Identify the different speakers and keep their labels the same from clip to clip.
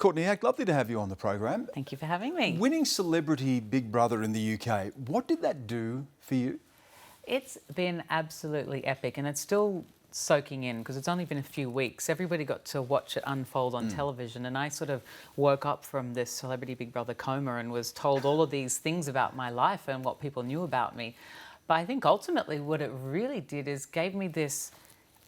Speaker 1: Courtney Act, lovely to have you on the program.
Speaker 2: Thank you for having me.
Speaker 1: Winning Celebrity Big Brother in the UK, what did that do for you?
Speaker 2: It's been absolutely epic, and it's still soaking in because it's only been a few weeks. Everybody got to watch it unfold on television, and I sort of woke up from this Celebrity Big Brother coma and was told all of these things about my life and what people knew about me. But I think ultimately what it really did is gave me this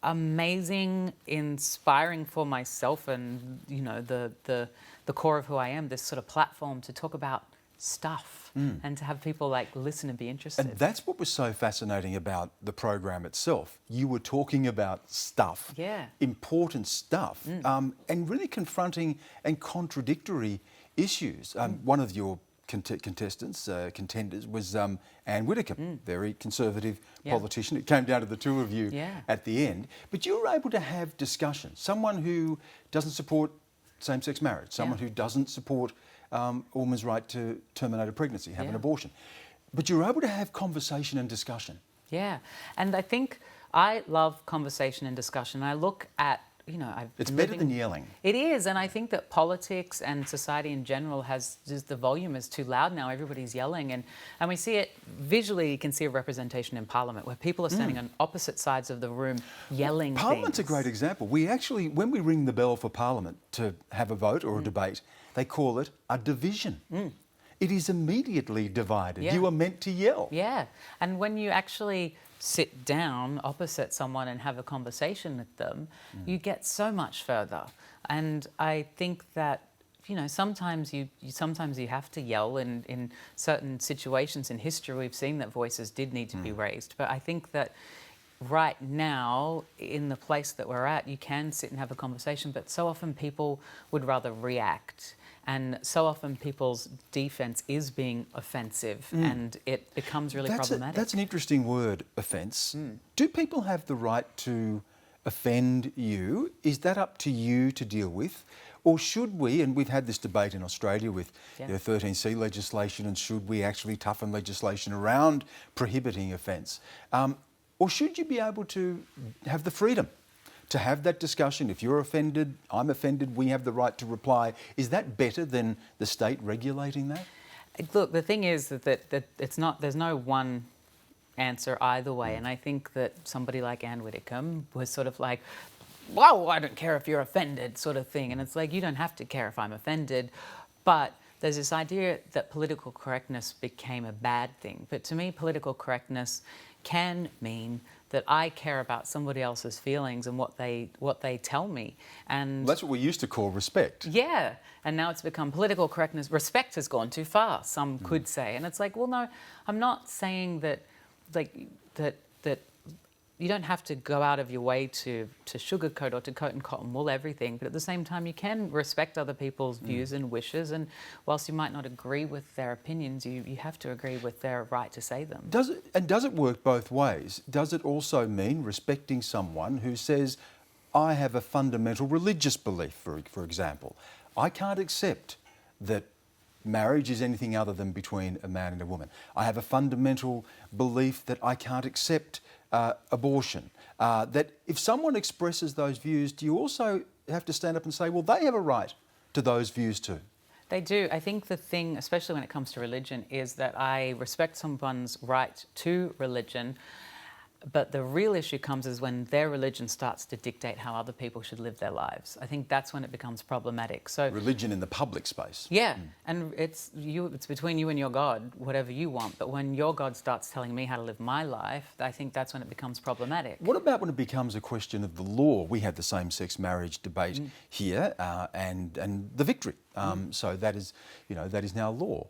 Speaker 2: amazing, inspiring for myself and, you know, the core of who I am, this sort of platform to talk about stuff and to have people like listen and be interested.
Speaker 1: And that's what was so fascinating about the program itself. You were talking about stuff, important stuff, and really confronting and contradictory issues. One of your contenders was Anne Whittaker, very conservative politician. It came down to the two of you at the end. But you were able to have discussion. Someone who doesn't support same-sex marriage, someone who doesn't support a woman's right to terminate a pregnancy, have an abortion. But you were able to have conversation and discussion.
Speaker 2: Yeah, and I think I love conversation and discussion. I look at, you know,
Speaker 1: it's better than yelling.
Speaker 2: It is, and I think that politics and society in general has just, the volume is too loud now. Everybody's yelling, and we see it visually. You can see a representation in Parliament where people are standing on opposite sides of the room yelling.
Speaker 1: Parliament's a great example. We actually, when we ring the bell for Parliament to have a vote or a debate, they call it a division. It is immediately divided. You are meant to yell.
Speaker 2: Yeah, and when you actually sit down opposite someone and have a conversation with them, you get so much further. And I think that, you know, sometimes you have to yell in certain situations in history. We've seen that voices did need to be raised. But I think that right now, in the place that we're at, you can sit and have a conversation, but so often people would rather react. And so often people's defence is being offensive and it becomes really problematic.
Speaker 1: That's an interesting word, offence. Do people have the right to offend you? Is that up to you to deal with? Or should we, and we've had this debate in Australia with the 13C legislation, and should we actually toughen legislation around prohibiting offence? Or should you be able to have the freedom to have that discussion? If you're offended, I'm offended, we have the right to reply. Is that better than the state regulating that?
Speaker 2: Look, the thing is that it's not, there's no one answer either way. And I think that somebody like Anne Whittaker was sort of like, well, I don't care if you're offended sort of thing. And it's like, you don't have to care if I'm offended. But there's this idea that political correctness became a bad thing. But to me, political correctness can mean that I care about somebody else's feelings and what they tell me. And
Speaker 1: that's what we used to call respect.
Speaker 2: Yeah, and now it's become political correctness. Respect has gone too far, some could say. And it's like, well, no, I'm not saying that, like, that you don't have to go out of your way to sugarcoat or to coat and cotton wool everything, but at the same time you can respect other people's views and wishes, and whilst you might not agree with their opinions, you have to agree with their right to say them.
Speaker 1: Does it work both ways? Does it also mean respecting someone who says, I have a fundamental religious belief, for example. I can't accept that marriage is anything other than between a man and a woman. I have a fundamental belief that I can't accept abortion. That if someone expresses those views, do you also have to stand up and say, well, they have a right to those views too?
Speaker 2: They do. I think the thing, especially when it comes to religion, is that I respect someone's right to religion, but the real issue comes is when their religion starts to dictate how other people should live their lives. I think that's when it becomes problematic. So
Speaker 1: religion in the public space.
Speaker 2: Yeah, and it's between you and your God, whatever you want. But when your God starts telling me how to live my life, I think that's when it becomes problematic.
Speaker 1: What about when it becomes a question of the law? We had the same-sex marriage debate here, and the victory. So that is, you know, that is now law.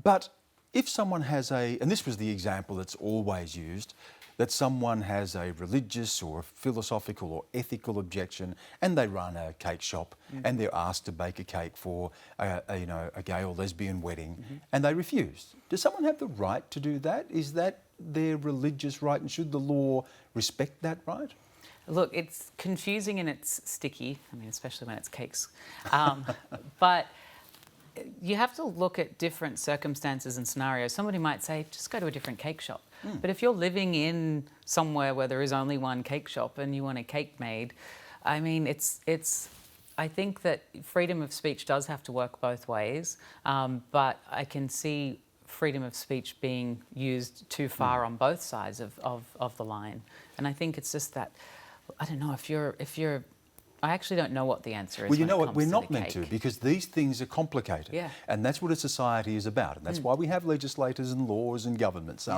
Speaker 1: But if someone has and this was the example that's always used, that someone has a religious or philosophical or ethical objection and they run a cake shop and they're asked to bake a cake for a gay or lesbian wedding and they refuse. Does someone have the right to do that? Is that their religious right, and should the law respect that right?
Speaker 2: Look, it's confusing and it's sticky, I mean, especially when it's cakes. But you have to look at different circumstances and scenarios. Somebody might say, just go to a different cake shop. But if you're living in somewhere where there is only one cake shop and you want a cake made, I mean, it's I think that freedom of speech does have to work both ways, but I can see freedom of speech being used too far on both sides of the line. And I think it's just that, I don't know, if you're I actually don't know what the answer is.
Speaker 1: Well, you
Speaker 2: when
Speaker 1: know
Speaker 2: it
Speaker 1: what,
Speaker 2: comes
Speaker 1: we're
Speaker 2: to
Speaker 1: not
Speaker 2: the
Speaker 1: meant
Speaker 2: cake.
Speaker 1: to, because these things are complicated.
Speaker 2: Yeah.
Speaker 1: And that's what a society is about. And that's why we have legislators and laws and governments.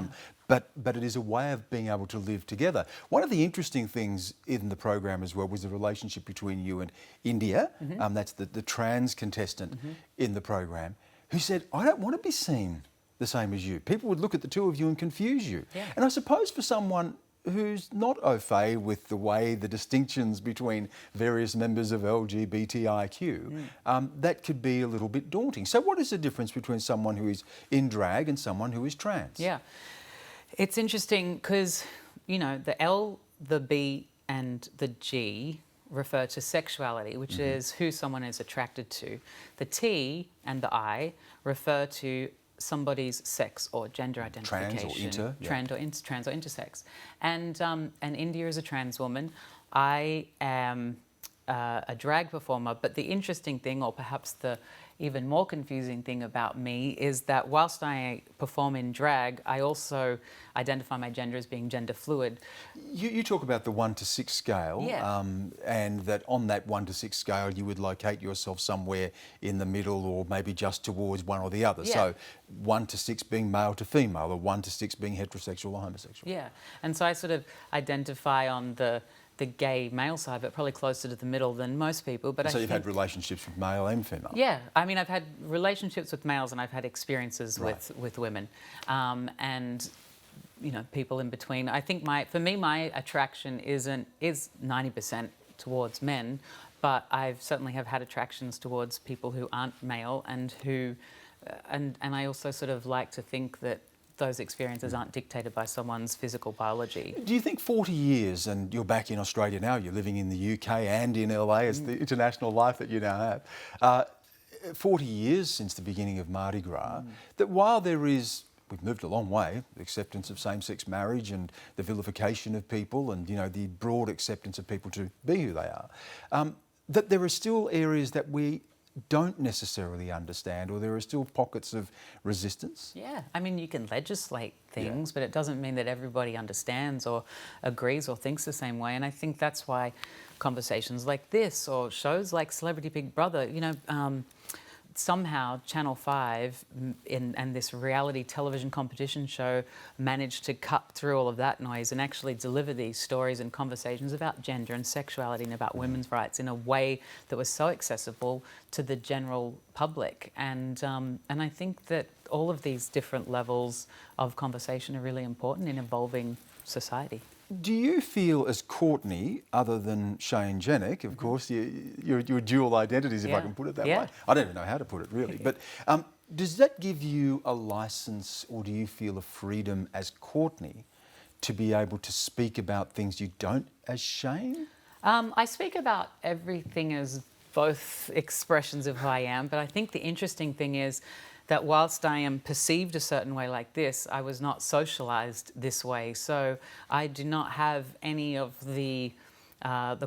Speaker 1: But it is a way of being able to live together. One of the interesting things in the program as well was the relationship between you and India. That's the trans contestant in the program, who said, I don't want to be seen the same as you. People would look at the two of you and confuse you.
Speaker 2: Yeah.
Speaker 1: And I suppose for someone who's not au fait with the way the distinctions between various members of LGBTIQ, that could be a little bit daunting. So what is the difference between someone who is in drag and someone who is trans?
Speaker 2: Yeah. It's interesting because, you know, the L, the B and the G refer to sexuality, which is who someone is attracted to. The T and the I refer to somebody's sex or gender identification. Trans or intersex. And India is a trans woman. I am a drag performer, but the interesting thing, or perhaps the even more confusing thing about me, is that whilst I perform in drag, I also identify my gender as being gender fluid.
Speaker 1: You talk about the 1 to 6 scale, and that on that 1 to 6 scale you would locate yourself somewhere in the middle or maybe just towards one or the other.
Speaker 2: Yeah.
Speaker 1: So 1 to 6 being male to female, or 1 to 6 being heterosexual or homosexual.
Speaker 2: Yeah, and so I sort of identify on the gay male side, but probably closer to the middle than most people. But
Speaker 1: so you've had relationships with male and female?
Speaker 2: Yeah, I mean, I've had relationships with males and I've had experiences with women, and you know, people in between. I think for me my attraction is 90% towards men, but I've certainly have had attractions towards people who aren't male and who, and I also sort of like to think that those experiences aren't dictated by someone's physical biology.
Speaker 1: Do you think 40 years, and you're back in Australia now, you're living in the UK and in LA, it's the international life that you now have, 40 years since the beginning of Mardi Gras, that while we've moved a long way, the acceptance of same-sex marriage and the vilification of people and, you know, the broad acceptance of people to be who they are, that there are still areas that we don't necessarily understand, or there are still pockets of resistance?
Speaker 2: Yeah, I mean, you can legislate things, but it doesn't mean that everybody understands or agrees or thinks the same way. And I think that's why conversations like this or shows like Celebrity Big Brother, you know, somehow Channel 5 and this reality television competition show managed to cut through all of that noise and actually deliver these stories and conversations about gender and sexuality and about women's rights in a way that was so accessible to the general public. And I think that all of these different levels of conversation are really important in evolving society.
Speaker 1: Do you feel, as Courtney, other than Shane Jenek, of course, your dual identities, if I can put it that way. I don't even know how to put it, really. But does that give you a licence, or do you feel a freedom as Courtney to be able to speak about things you don't as Shane?
Speaker 2: I speak about everything as both expressions of who I am, but I think the interesting thing is that whilst I am perceived a certain way like this, I was not socialised this way. So I do not have any of the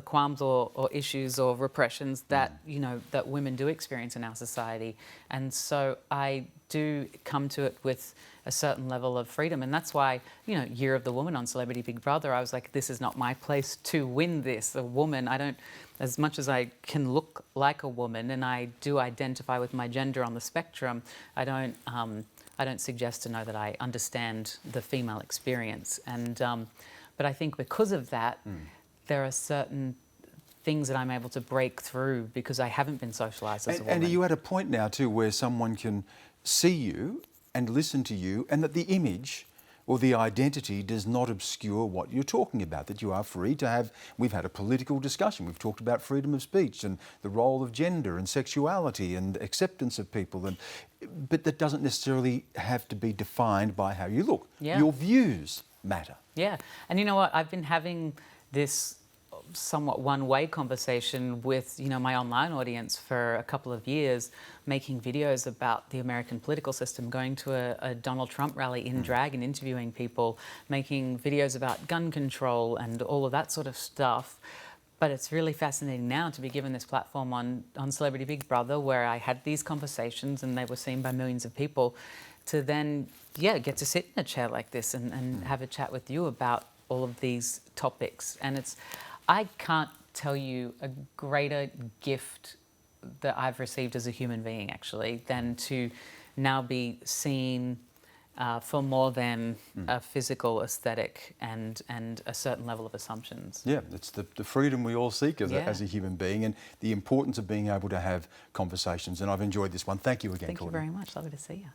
Speaker 2: qualms or issues or repressions that, you know, that women do experience in our society. And so I do come to it with a certain level of freedom. And that's why, you know, Year of the Woman on Celebrity Big Brother, I was like, this is not my place to win this. A woman, I don't, as much as I can look like a woman and I do identify with my gender on the spectrum, I don't suggest to know that I understand the female experience. And but I think because of that, there are certain things that I'm able to break through because I haven't been socialised as a woman.
Speaker 1: And are you at a point now too where someone can see you and listen to you, and that the image or the identity does not obscure what you're talking about, that you are free to have... We've had a political discussion, we've talked about freedom of speech and the role of gender and sexuality and acceptance of people, but that doesn't necessarily have to be defined by how you look.
Speaker 2: Yeah.
Speaker 1: Your views matter.
Speaker 2: Yeah, and you know what, I've been having this somewhat one-way conversation with, you know, my online audience for a couple of years, making videos about the American political system, going to a Donald Trump rally in drag and interviewing people, making videos about gun control and all of that sort of stuff. But it's really fascinating now to be given this platform on Celebrity Big Brother, where I had these conversations and they were seen by millions of people, to then, get to sit in a chair like this and have a chat with you about all of these topics. And I can't tell you a greater gift that I've received as a human being, actually, than to now be seen for more than a physical aesthetic and a certain level of assumptions.
Speaker 1: Yeah, it's the freedom we all seek as a human being, and the importance of being able to have conversations. And I've enjoyed this one. Thank you again,
Speaker 2: Thank you
Speaker 1: Courtney.
Speaker 2: very much. Lovely to see you.